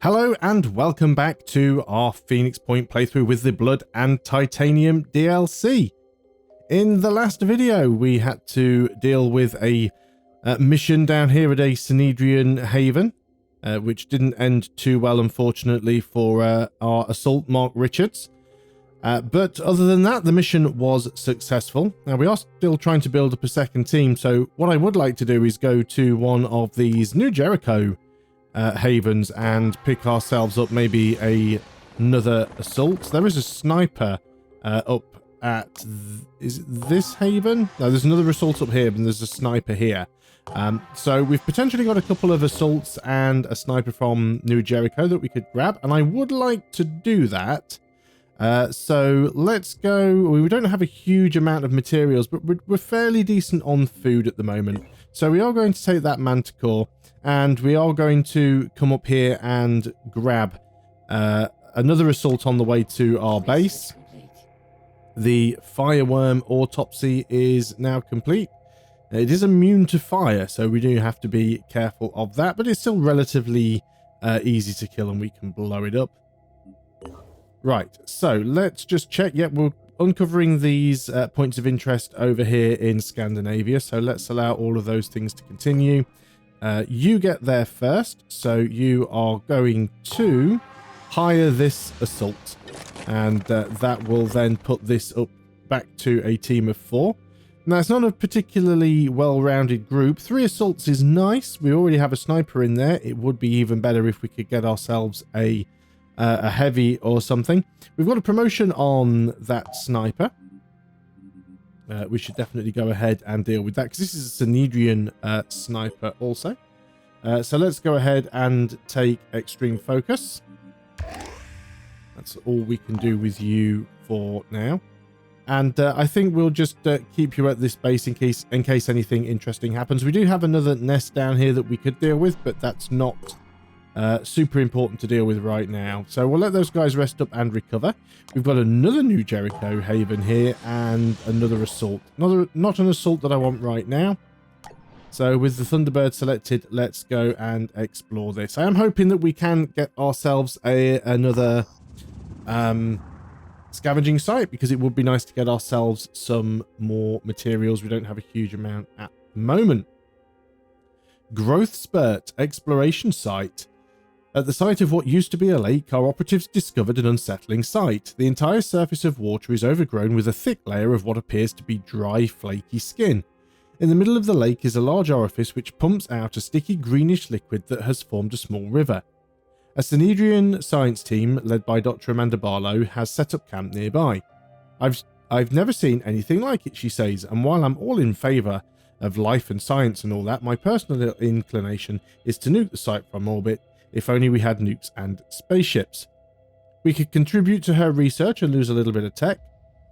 Hello and welcome back to our Phoenix Point playthrough with the Blood and Titanium DLC. In the last video we had to deal with a mission down here at a Synedrian haven, which didn't end too well unfortunately for our assault Mark Richards. But other than that, the mission was successful. Now we are still trying to build up a second team, so what I would like to do is go to one of these New Jericho havens and pick ourselves up maybe another assault. There is a sniper up at is it this haven? No, there's another assault up here, and there's a sniper here. So we've potentially got a couple of assaults and a sniper from New Jericho that we could grab, and I would like to do that. So let's go. We don't have a huge amount of materials, but we're fairly decent on food at the moment. So we are going to take that manticore, and we are going to come up here and grab another assault on the way to our base. The fireworm autopsy is now complete. It is immune to fire, so we do have to be careful of that, but it's still relatively easy to kill, and we can blow it up. Right, so let's just check. Yep, we're uncovering these points of interest over here in Scandinavia, so let's allow all of those things to continue. You get there first, so you are going to hire this assault, and that will then put this up back to a team of 4. Now, it's not a particularly well-rounded group. 3 assaults is nice. We already have a sniper in there. It would be even better if we could get ourselves a heavy or something. We've got a promotion on that sniper. We should definitely go ahead and deal with that, because this is a Synedrian sniper also. So let's go ahead and take extreme focus. That's all we can do with you for now. And I think we'll just keep you at this base in case anything interesting happens. We do have another nest down here that we could deal with, but that's not super important to deal with right now. So we'll let those guys rest up and recover. We've got another New Jericho haven here and another assault. Not an assault that I want right now. So with the Thunderbird selected, let's go and explore this. I am hoping that we can get ourselves another scavenging site, because it would be nice to get ourselves some more materials. We don't have a huge amount at the moment. Growth Spurt exploration site. At the site of what used to be a lake, our operatives discovered an unsettling sight. The entire surface of water is overgrown with a thick layer of what appears to be dry, flaky skin. In the middle of the lake is a large orifice which pumps out a sticky greenish liquid that has formed a small river. A Synedrian science team, led by Dr. Amanda Barlow, has set up camp nearby. I've never seen anything like it, she says, and while I'm all in favour of life and science and all that, my personal inclination is to nuke the site from orbit, if only we had nukes and spaceships. We could contribute to her research and lose a little bit of tech,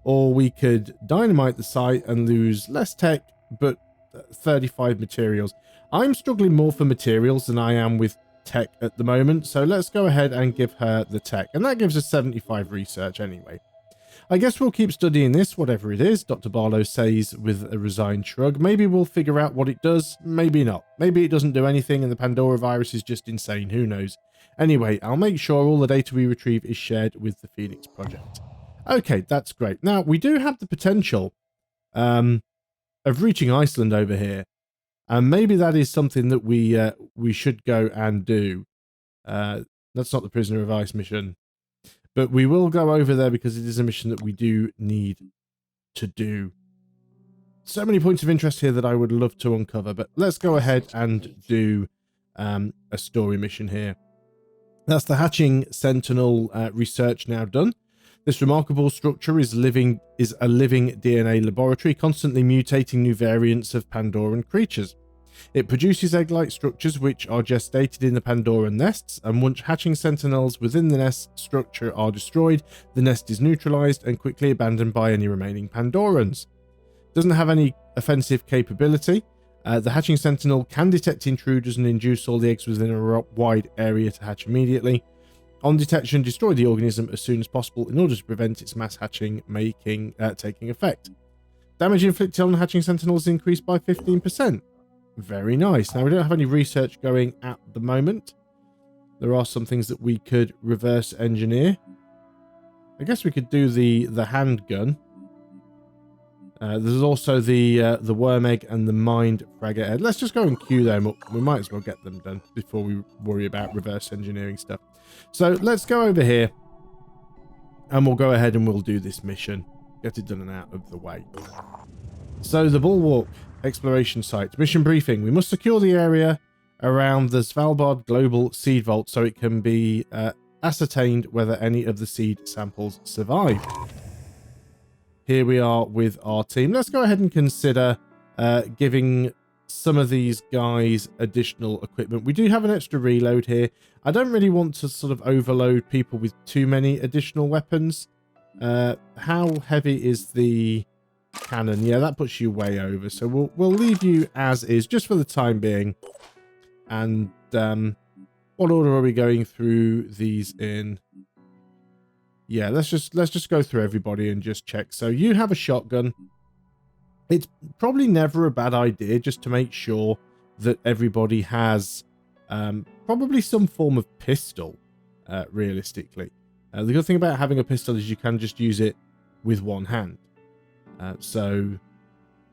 or we could dynamite the site and lose less tech, but 35 materials. I'm struggling more for materials than I am with tech at the moment, so let's go ahead and give her the tech, and that gives us 75 research anyway. I guess we'll keep studying this, whatever it is, Dr. Barlow says with a resigned shrug. Maybe we'll figure out what it does, maybe not. Maybe it doesn't do anything and the Pandoravirus is just insane, who knows. Anyway, I'll make sure all the data we retrieve is shared with the Phoenix Project. Okay, that's great. Now, we do have the potential of reaching Iceland over here. And maybe that is something that we should go and do. That's not the Prisoner of Ice mission. But we will go over there because it is a mission that we do need to do. So many points of interest here that I would love to uncover. But let's go ahead and do a story mission here. That's the Hatching Sentinel research now done. This remarkable structure is a living DNA laboratory, constantly mutating new variants of Pandoran creatures. It produces egg-like structures which are gestated in the Pandoran nests, and once hatching sentinels within the nest structure are destroyed, the nest is neutralized and quickly abandoned by any remaining Pandorans. Doesn't have any offensive capability. The hatching sentinel can detect intruders and induce all the eggs within a wide area to hatch immediately. On detection, destroy the organism as soon as possible in order to prevent its mass hatching taking effect. Damage inflicted on hatching sentinels increased by 15%. Very nice. Now, we don't have any research going at the moment. there are some things that we could reverse engineer. I guess we could do the handgun. There's also the worm egg and the mined fragate head. Let's just go and queue them up. We might as well get them done before we worry about reverse engineering stuff. So let's go over here and we'll go ahead and we'll do this mission. Get it done and out of the way. So the Bulwark exploration site. Mission briefing. We must secure the area around the Svalbard Global Seed Vault so it can be ascertained whether any of the seed samples survive. Here we are with our team. Let's go ahead and consider giving some of these guys additional equipment. We do have an extra reload here. I don't really want to sort of overload people with too many additional weapons. How heavy is the cannon? Yeah, that puts you way over. So we'll leave you as is just for the time being. And what order are we going through these in? Yeah, let's just go through everybody and just check. So you have a shotgun. It's probably never a bad idea just to make sure that everybody has probably some form of pistol, realistically. The good thing about having a pistol is you can just use it with one hand. So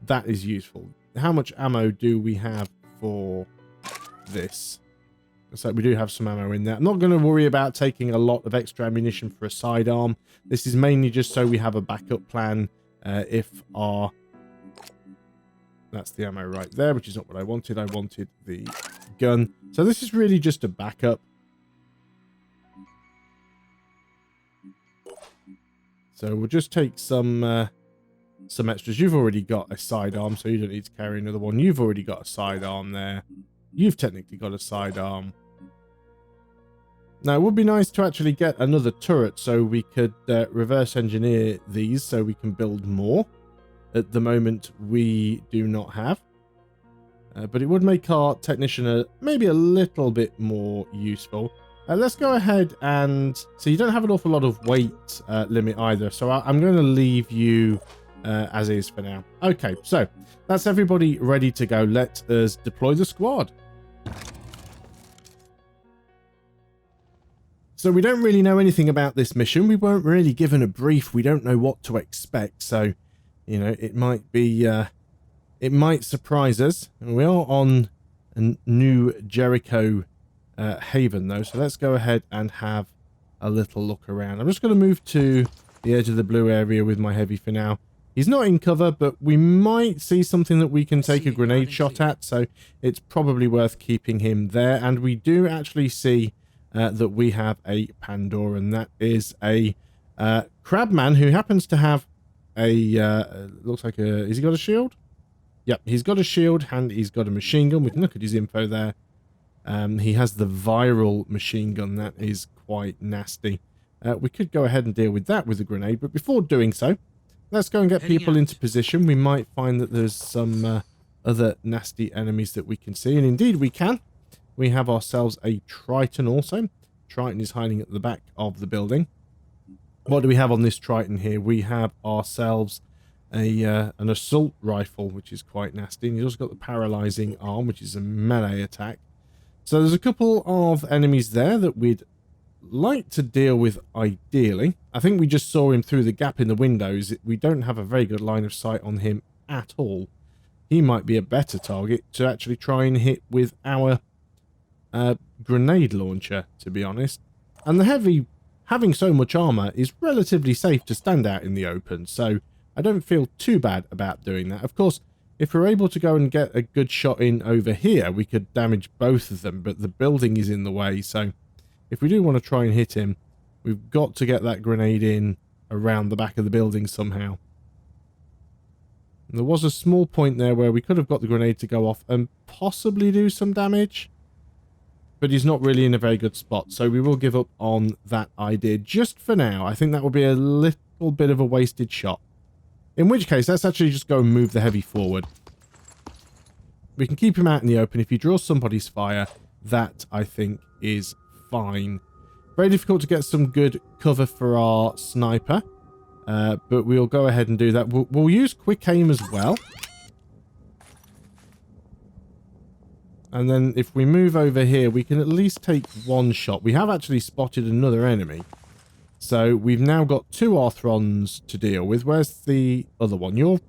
that is useful. How much ammo do we have for this? So we do have some ammo in there. I'm not going to worry about taking a lot of extra ammunition for a sidearm. This is mainly just so we have a backup plan if our... That's the ammo right there, which is not what I wanted. I wanted the gun. So this is really just a backup. So we'll just take some extras. You've already got a sidearm, so you don't need to carry another one. You've already got a sidearm there. You've technically got a sidearm. Now, it would be nice to actually get another turret so we could reverse engineer these so we can build more. At the moment, we do not have. But it would make our technician maybe a little bit more useful. Let's go ahead and... So you don't have an awful lot of weight limit either. So I'm going to leave you as is for now. Okay, so that's everybody ready to go. Let us deploy the squad. So we don't really know anything about this mission. We weren't really given a brief. We don't know what to expect. So, you know, it might be... it might surprise us. We are on a New Jericho haven, though. So let's go ahead and have a little look around. I'm just going to move to the edge of the blue area with my heavy for now. He's not in cover, but we might see something that we can take a grenade shot at. So it's probably worth keeping him there. And we do actually see that we have a Pandora, and that is a crabman who happens to have a... looks like a... Has he got a shield? Yep, he's got a shield and he's got a machine gun. We can look at his info there. He has the viral machine gun. That is quite nasty. We could go ahead and deal with that with a grenade, but before doing so, let's go and get people into position. We might find that there's some other nasty enemies that we can see, and indeed we can. We have ourselves a Triton also. Triton is hiding at the back of the building. What do we have on this Triton here? We have ourselves an assault rifle, which is quite nasty. And he's also got the paralyzing arm, which is a melee attack. So there's a couple of enemies there that we'd like to deal with ideally. I think we just saw him through the gap in the windows. We don't have a very good line of sight on him at all. He might be a better target to actually try and hit with our grenade launcher, to be honest. And the heavy, having so much armor, is relatively safe to stand out in the open, so I don't feel too bad about doing that. Of course, if we're able to go and get a good shot in over here, we could damage both of them, but the building is in the way, so if we do want to try and hit him, we've got to get that grenade in around the back of the building somehow. And there was a small point there where we could have got the grenade to go off and possibly do some damage, but he's not really in a very good spot, so we will give up on that idea just for now. I think that will be a little bit of a wasted shot. In which case, let's actually just go and move the heavy forward. We can keep him out in the open. If he draws somebody's fire, that, I think, is fine. Very difficult to get some good cover for our sniper, but we'll go ahead and do that. We'll use quick aim as well. And then if we move over here, we can at least take one shot. We have actually spotted another enemy. So we've now got 2 Arthrons to deal with. Where's the other one? You're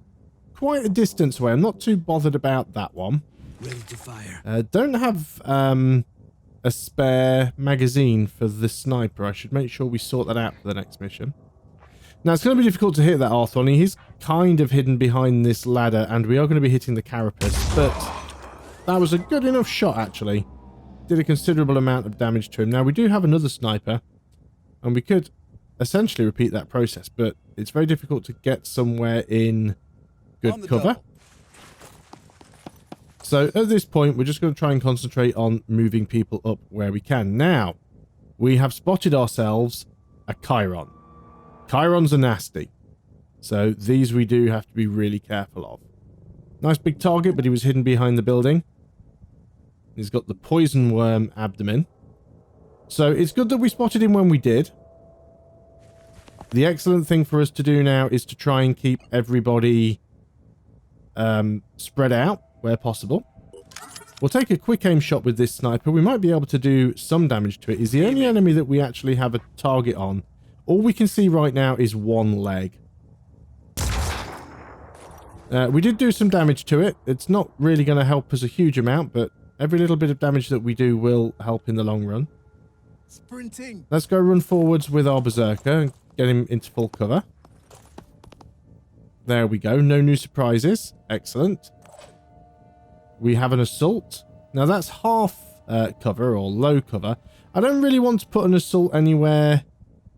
quite a distance away. I'm not too bothered about that one. Ready to fire. Don't have a spare magazine for the sniper. I should make sure we sort that out for the next mission. Now, it's going to be difficult to hit that Arthron. He's kind of hidden behind this ladder, and we are going to be hitting the carapace, but that was a good enough shot, actually. Did a considerable amount of damage to him. Now, we do have another sniper, and we could essentially repeat that process, but it's very difficult to get somewhere in good cover. So at this point, we're just going to try and concentrate on moving people up where we can. Now, we have spotted ourselves a Chiron. Chirons are nasty. So these we do have to be really careful of. Nice big target, but he was hidden behind the building. He's got the poison worm abdomen. So it's good that we spotted him when we did. The excellent thing for us to do now is to try and keep everybody spread out where possible. We'll take a quick aim shot with this sniper. We might be able to do some damage to it. He's the only enemy that we actually have a target on. All we can see right now is one leg. We did do some damage to it. It's not really going to help us a huge amount, but every little bit of damage that we do will help in the long run. Sprinting. Let's go run forwards with our berserker and get him into full cover. There we go. No new surprises. Excellent. We have an assault. Now that's half cover or low cover. I don't really want to put an assault anywhere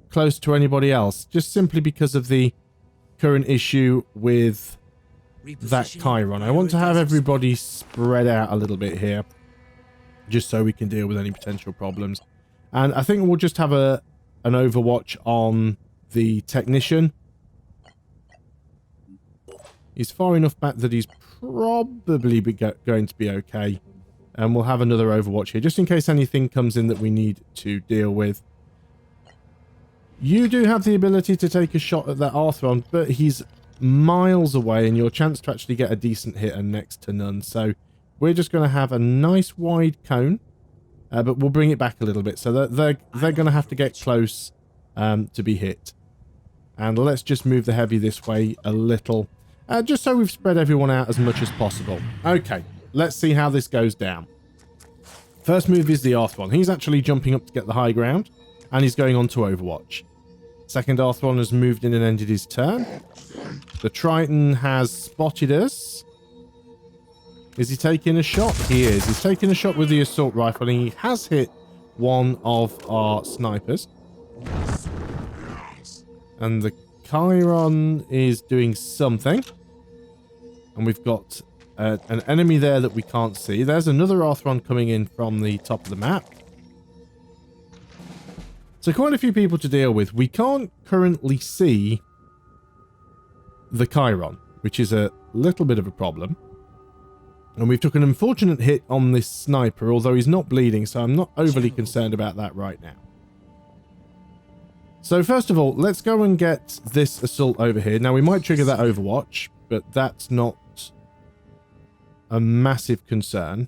close to anybody else, just simply because of the current issue with that Chiron. I want to have everybody spread out a little bit here, just so we can deal with any potential problems. And I think we'll just have an overwatch on the technician. He's far enough back that he's probably going to be okay. And we'll have another overwatch here, just in case anything comes in that we need to deal with. You do have the ability to take a shot at that Arthron, but he's miles away, and your chance to actually get a decent hit are next to none. So we're just going to have a nice wide cone, but we'll bring it back a little bit. So that they're going to have to get close to be hit. And let's just move the heavy this way a little, just so we've spread everyone out as much as possible. Okay, let's see how this goes down. First move is the Arthron. He's actually jumping up to get the high ground, and he's going on to Overwatch. Second Arthron has moved in and ended his turn. The Triton has spotted us. Is he taking a shot? He is. He's taking a shot with the assault rifle, and he has hit one of our snipers. And the Chiron is doing something. And we've got an enemy there that we can't see. There's another Arthron coming in from the top of the map. So quite a few people to deal with. We can't currently see the Chiron, which is a little bit of a problem. And we've took an unfortunate hit on this sniper, although he's not bleeding, so I'm not overly concerned about that right now. So first of all, let's go and get this assault over here. Now, we might trigger that Overwatch, but that's not a massive concern.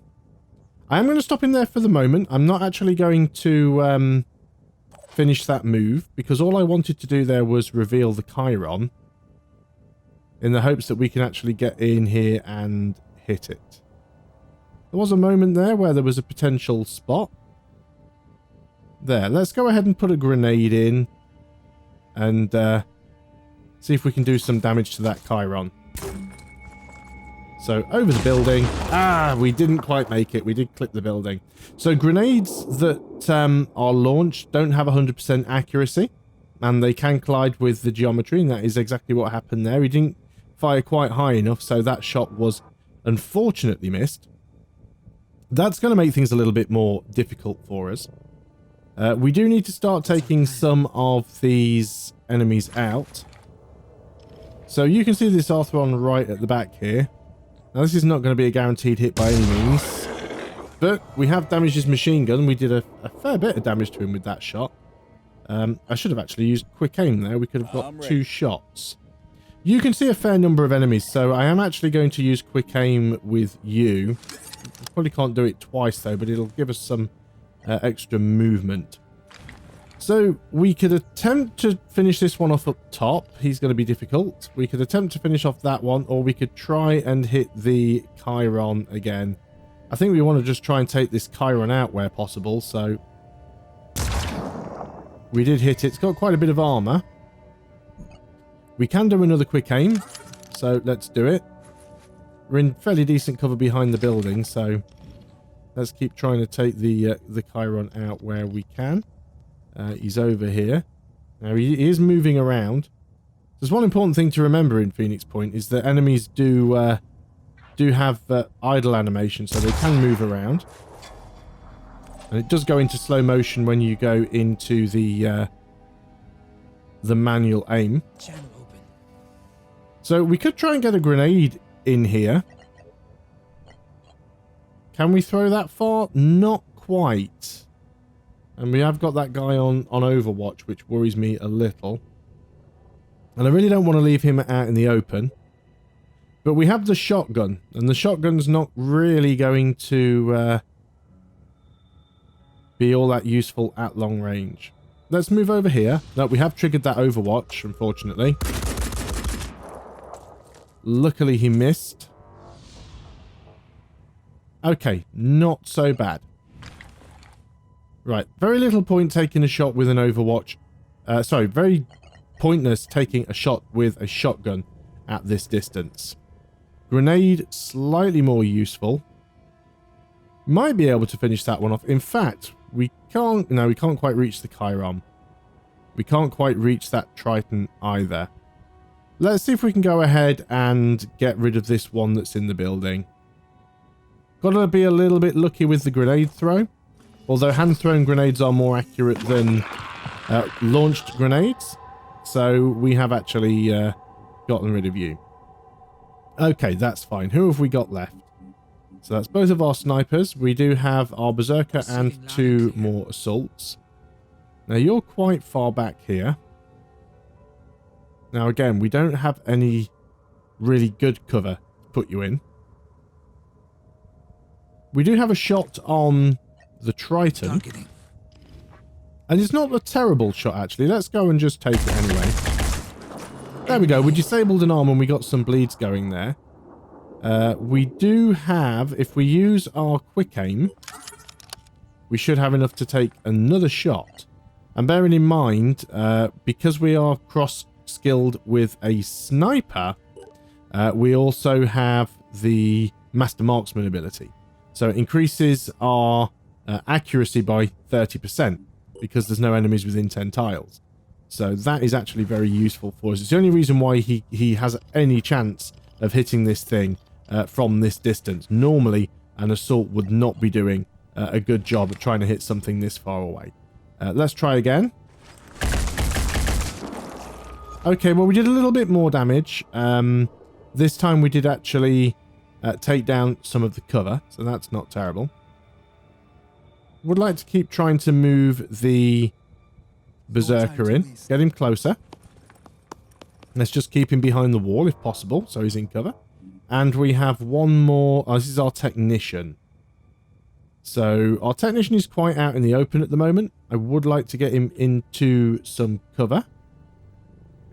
I am going to stop him there for the moment. I'm not actually going to finish that move, because all I wanted to do there was reveal the Chiron in the hopes that we can actually get in here and hit it. There was a moment there where there was a potential spot. There, let's go ahead and put a grenade in and see if we can do some damage to that Chiron. So, over the building. Ah, we didn't quite make it. We did clip the building. So, grenades that are launched don't have 100% accuracy, and they can collide with the geometry, and that is exactly what happened there. He didn't fire quite high enough, so that shot was unfortunately missed. That's going to make things a little bit more difficult for us. We do need to start taking some of these enemies out. So, you can see this Arthron right at the back here. Now, this is not going to be a guaranteed hit by any means, but we have damaged his machine gun. We did a fair bit of damage to him with that shot. I should have actually used quick aim there. We could have got 2 shots. You can see a fair number of enemies, so I am actually going to use quick aim with you. Probably can't do it twice though, but it'll give us some extra movement. So we could attempt to finish this one off up top. He's going to be difficult. We could attempt to finish off that one, or we could try and hit the Chiron again. I think we want to just try and take this Chiron out where possible, so we did hit it. It's got quite a bit of armor. We can do another quick aim, so let's do it. We're in fairly decent cover behind the building, so let's keep trying to take the Chiron out where we can. He's over here. Now, he is moving around. There's one important thing to remember in Phoenix Point is that enemies do have idle animation, so they can move around. And it does go into slow motion when you go into the manual aim. Channel open. So we could try and get a grenade in here. Can we throw that far? Not quite. And we have got that guy on Overwatch, which worries me a little. And I really don't want to leave him out in the open. But we have the shotgun. And the shotgun's not really going to be all that useful at long range. Let's move over here. No, we have triggered that Overwatch, unfortunately. Luckily, he missed. Okay, not so bad. Right, very little point taking a shot with an Overwatch. Sorry, very pointless taking a shot with a shotgun at this distance. Grenade, slightly more useful. Might be able to finish that one off. In fact, we can't... No, we can't quite reach the Chiron. We can't quite reach that Triton either. Let's see if we can go ahead and get rid of this one that's in the building. Gotta be a little bit lucky with the grenade throw. Although hand-thrown grenades are more accurate than launched grenades. So we have actually gotten rid of you. Okay, that's fine. Who have we got left? So that's both of our snipers. We do have our berserker and 2 more assaults. Now you're quite far back here. Now again, we don't have any really good cover to put you in. We do have a shot on the Triton. And it's not a terrible shot, actually. Let's go and just take it anyway. There we go. We disabled an arm and we got some bleeds going there. We do have, if we use our quick aim, we should have enough to take another shot. And bearing in mind, because we are cross-skilled with a sniper, we also have the Master Marksman ability. So it increases our accuracy by 30% because there's no enemies within 10 tiles. So that is actually very useful for us. It's the only reason why he has any chance of hitting this thing from this distance. Normally, an assault would not be doing a good job at trying to hit something this far away. Let's try again. Okay, well, we did a little bit more damage. This time we did actually take down some of the cover, so that's not terrible. Would like to keep trying to move the berserker in. Get him closer. Let's just keep him behind the wall if possible, so he's in cover. And we have one more. Oh, this is our technician. So our technician is quite out in the open at the moment. I would like to get him into some cover.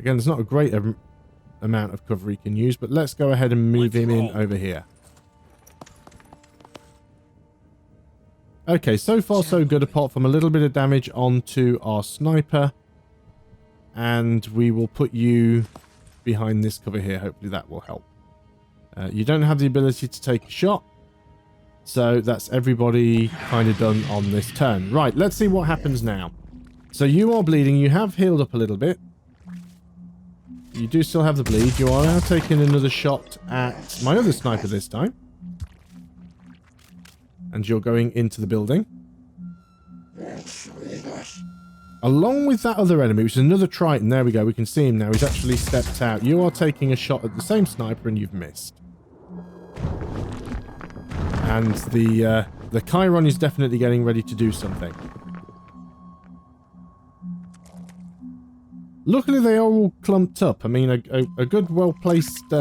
Again, there's not a great amount of cover he can use, but let's go ahead and move him in over here. Okay, so far so good, apart from a little bit of damage onto our sniper. And we will put you behind this cover here. Hopefully that will help. You don't have the ability to take a shot. So that's everybody kind of done on this turn. Right, let's see what happens now. So you are bleeding. You have healed up a little bit. You do still have the bleed. You are now taking another shot at my other sniper this time. And you're going into the building. Along with that other enemy, which is another Triton. There we go. We can see him now. He's actually stepped out. You are taking a shot at the same sniper and you've missed. And the Chiron is definitely getting ready to do something. Luckily, they are all clumped up. I mean, a good, well-placed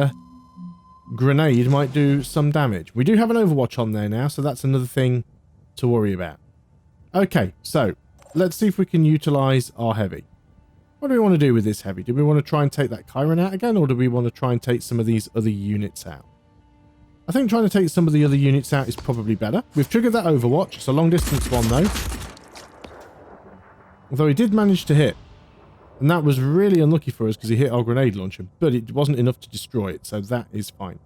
grenade might do some damage. We do have an Overwatch on there now, so that's another thing to worry about. Okay, so let's see if we can utilize our heavy. What do we want to do with this heavy? Do we want to try and take that Chiron out again, or do we want to try and take some of these other units out? I think trying to take some of the other units out is probably better. We've triggered that Overwatch. It's a long distance one though. Although he did manage to hit. And that was really unlucky for us because he hit our grenade launcher, but it wasn't enough to destroy it, so that is fine.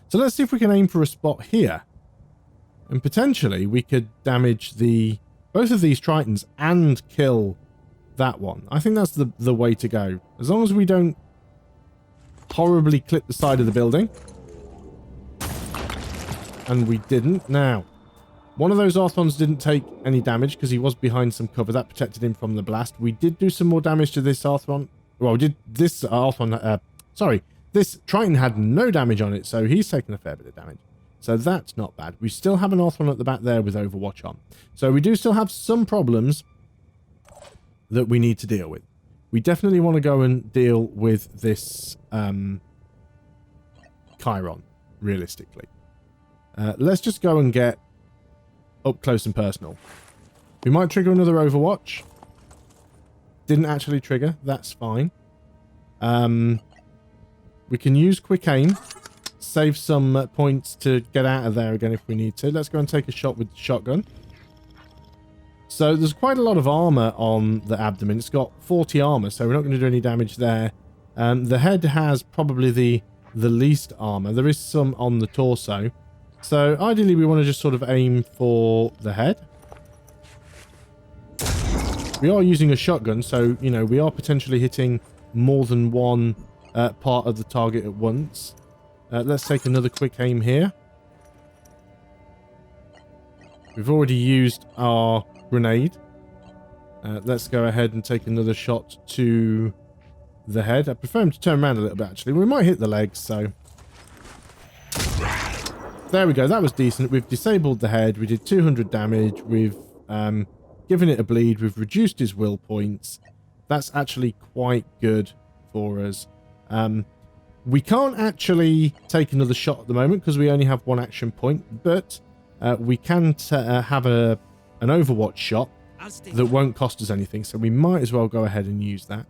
So let's see if we can aim for a spot here. And potentially we could damage both of these Tritons and kill that one. I think that's the way to go. As long as we don't horribly clip the side of the building. And we didn't. Now, one of those Arthrons didn't take any damage because he was behind some cover. That protected him from the blast. We did do some more damage to this Arthron. Well, we did this Arthron... sorry. This Triton had no damage on it, so he's taken a fair bit of damage. So that's not bad. We still have an Arthron at the back there with Overwatch on. So we do still have some problems that we need to deal with. We definitely want to go and deal with this Chiron, realistically. Let's just go and get up close and personal. We might trigger another Overwatch. Didn't actually trigger. That's fine. We can use quick aim. Save some points to get out of there again if we need to. Let's go and take a shot with the shotgun. So there's quite a lot of armor on the abdomen. It's got 40 armor, so we're not going to do any damage there. The head has probably the least armor. There is some on the torso. So ideally we want to just sort of aim for the head. We are using a shotgun, so, you know, we are potentially hitting more than one part of the target at once. Let's take another quick aim here. We've already used our grenade. Let's go ahead and take another shot to the head. I prefer him to turn around a little bit, actually. We might hit the legs, so... There we go. That was decent. We've disabled the head. We did 200 damage. We've given it a bleed. We've reduced his will points. That's actually quite good for us. We can't actually take another shot at the moment because we only have one action point, but we can have an Overwatch shot that won't cost us anything, so we might as well go ahead and use that.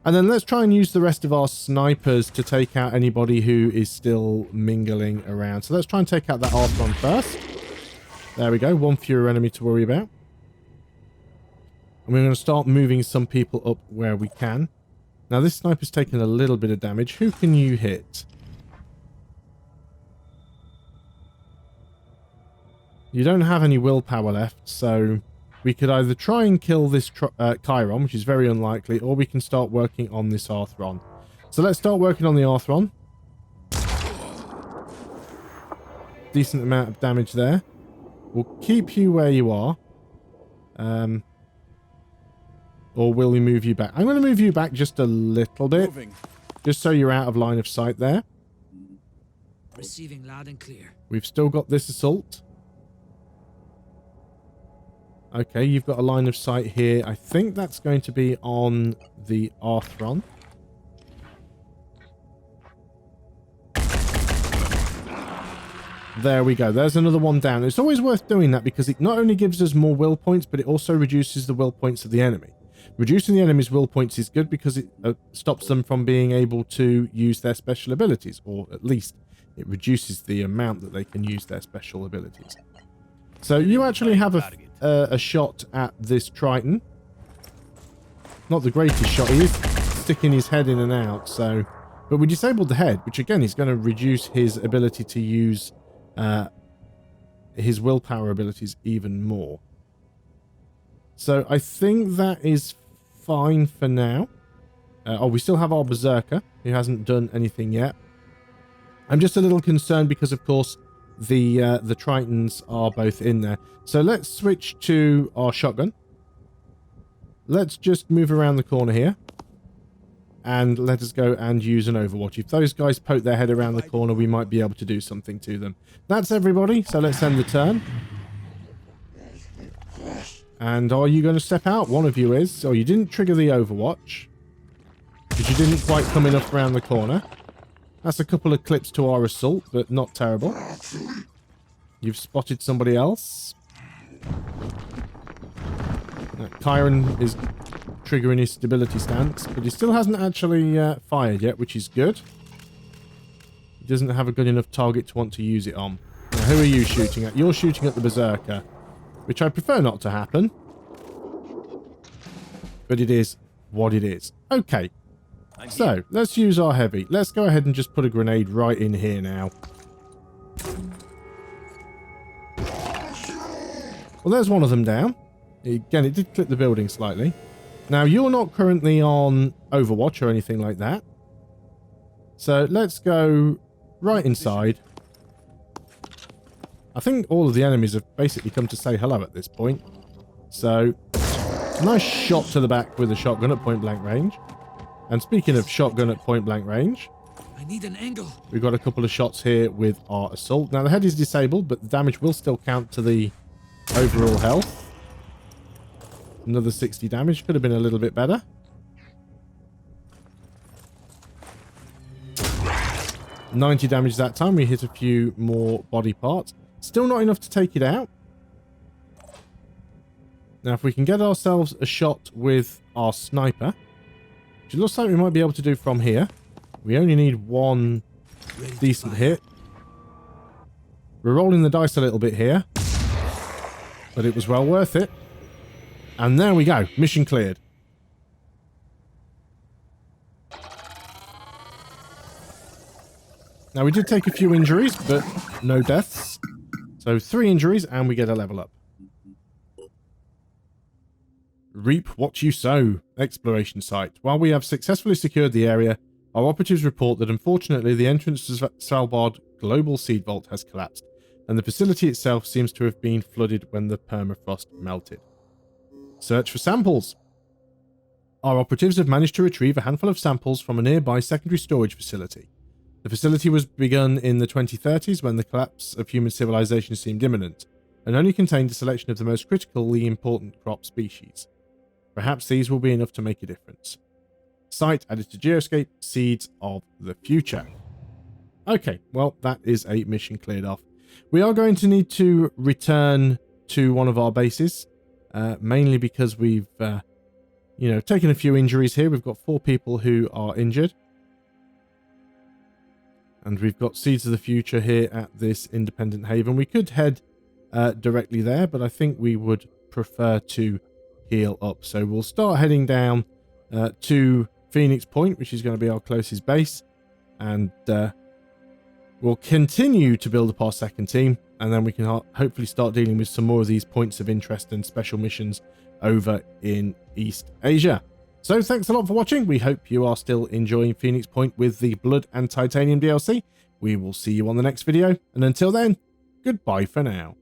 And then let's try and use the rest of our snipers to take out anybody who is still mingling around. So let's try and take out that Arthron first. There we go, one fewer enemy to worry about. And we're going to start moving some people up where we can. Now this sniper's taken a little bit of damage. Who can you hit? You don't have any willpower left, so we could either try and kill this Chiron, which is very unlikely, or we can start working on this Arthron. So let's start working on the Arthron. Decent amount of damage there. We'll keep you where you are. Or will we move you back? I'm going to move you back just a little bit. Just so you're out of line of sight there. Receiving loud and clear. We've still got this assault. Okay, you've got a line of sight here. I think that's going to be on the Arthron. There we go. There's another one down. It's always worth doing that because it not only gives us more will points, but it also reduces the will points of the enemy. Reducing the enemy's will points is good because it stops them from being able to use their special abilities, or at least it reduces the amount that they can use their special abilities. So you actually have a shot at this Triton. Not the greatest shot. He is sticking his head in and out, so... But we disabled the head, which again is going to reduce his ability to use his willpower abilities even more. So I think that is fine for now. Oh, we still have our Berserker, who hasn't done anything yet. I'm just a little concerned because, of course, the Tritons are both in there. So let's switch to our shotgun. Let's just move around the corner here. And let us go and use an Overwatch. If those guys poke their head around the corner, we might be able to do something to them. That's everybody, so let's end the turn. And are you going to step out? One of you is. Oh, you didn't trigger the Overwatch. Because you didn't quite come enough around the corner. That's a couple of clips to our assault, but not terrible. You've spotted somebody else. Kyron is triggering his stability stance, but he still hasn't actually fired yet, which is good. He doesn't have a good enough target to want to use it on. Now, who are you shooting at? You're shooting at the Berserker, which I prefer not to happen. But it is what it is. Okay. So, let's use our heavy. Let's go ahead and just put a grenade right in here now. Well, there's one of them down. Again, it did clip the building slightly. Now, you're not currently on Overwatch or anything like that. So, let's go right inside. I think all of the enemies have basically come to say hello at this point. So, nice shot to the back with a shotgun at point blank range. And speaking of shotgun at point blank range, I need an angle. We've got a couple of shots here with our assault. Now, the head is disabled, but the damage will still count to the overall health. Another 60 damage. Could have been a little bit better. $90 damage that time. We hit a few more body parts. Still not enough to take it out. Now, if we can get ourselves a shot with our sniper, which it looks like we might be able to do from here. We only need one decent hit. We're rolling the dice a little bit here, but it was well worth it. And there we go. Mission cleared. Now, we did take a few injuries, but no deaths. So 3 injuries and we get a level up. Reap what you sow. Exploration site. While we have successfully secured the area, our operatives report that unfortunately the entrance to Svalbard Global Seed Vault has collapsed, and the facility itself seems to have been flooded when the permafrost melted. Search for samples. Our operatives have managed to retrieve a handful of samples from a nearby secondary storage facility. The facility was begun in the 2030s when the collapse of human civilization seemed imminent, and only contained a selection of the most critically important crop species. Perhaps these will be enough to make a difference. Site added to Geoscape, Seeds of the Future. Okay, well, that is a mission cleared off. We are going to need to return to one of our bases, mainly because we've, taken a few injuries here. We've got 4 people who are injured. And we've got Seeds of the Future here at this independent haven. We could head directly there, but I think we would prefer to heal up. So we'll start heading down to Phoenix Point, which is going to be our closest base. And we'll continue to build up our second team. And then we can hopefully start dealing with some more of these points of interest and special missions over in East Asia. So thanks a lot for watching. We hope you are still enjoying Phoenix Point with the Blood and Titanium DLC. We will see you on the next video. And until then, goodbye for now.